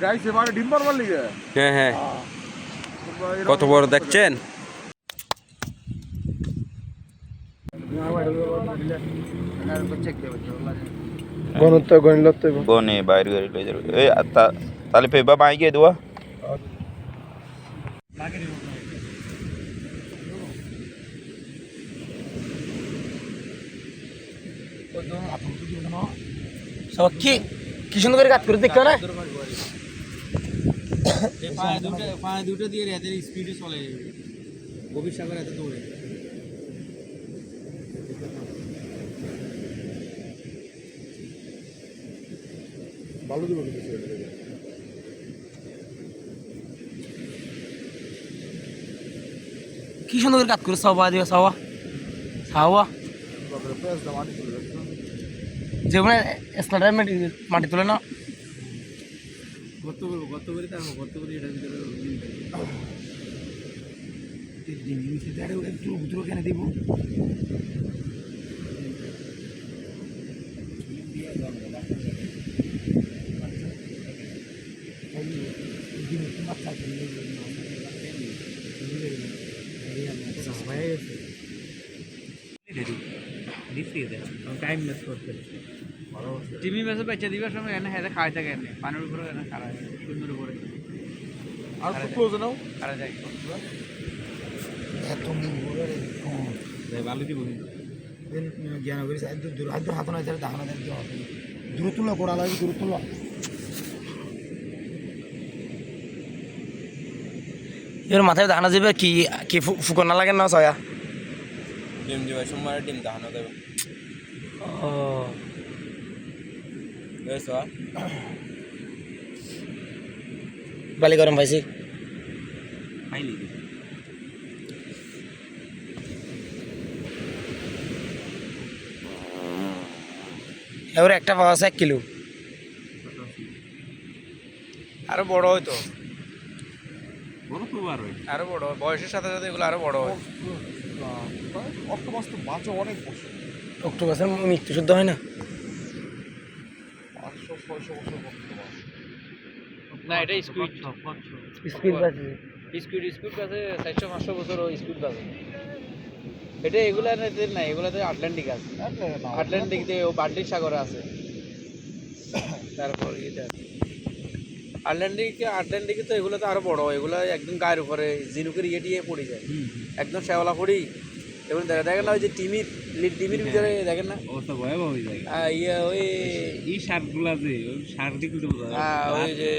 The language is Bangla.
গাইছে মানে ডিম পারবার লিগে। হ্যাঁ হ্যাঁ, কত বড় দেখছেন? গনে বাইরে গাড়ি লই যাবে এই তাহলে পেবা বাই গিয়ে দেওয়া কি কি সুন্দর করে কাজ করে দেখতে না পায়ে দুটো দিয়ে এদের স্পিডে চলে গভীর সাগর এত দৌড়ে ভালো দিব কি সুন্দর করে কাজ করে সাওয়া দিয়ে সাওয়া সাওয়া যেমন স্লাইডার মাটি তোলে না গর্ত করে তারপর গর্ত করে এটার ভিতরে একটু কেন দিব টাইম মেস করতে টিমি মেসে বাচ্চা দিবার সময় এনে হেঁটে খাওয়াই থাকে এনে পানির উপরে এনে খাওয়াই সুন্দর উপরে আর ক্লোজ নাও খাওয়া যায় এত ভালো দিব জ্ঞান করিস দূর হাত না দেখানো দূর তুলো গোড়া লাগে দূর তুলো এর মাথায় দানা যাবে কি কি ফুকন না লাগে না সয়া ডিম দিবার সময় ডিম দাহানো দেবে। ও বালি গরম পাইছি খাইলি এবার একটা পাওয়া আছে 1 কিলো আরো বড় হয়তো, বড় তো বার হয় আরো বড় হয়। বয়সের সাথে সাথে এগুলো আরো বড় হয়। অক্টোপাস তো বাঁচো অনেক বছর, অক্টোপাসের মৃত্যু শুদ্ধ হয় না 500-600 বছর অক্টোপাস। না এটা স্কুইড স্পিড বাজে স্কুইড আছে 400-500 বছর স্কুইড আছে এটা এগুলা না এগুলাতে আটলান্টিক আছে আটলান্টিক দিয়ে ও বাল্টিক সাগরে আছে তারপর এটা আটলান্টিকে তো এগুলো তো আরো বড় এগুলো একদম গায়ের উপরে ঝিনুকের ইয়ে পড়ে যায় একদম শ্যাওলা পড়ি এবং দেখেন না ওই যে ডিমির ভিতরে দেখেন না অবস্থা ভয়াবহ হয়ে যায় ইয়ে ওই এই সারগুলা যে ওই সার দিকে ওই যে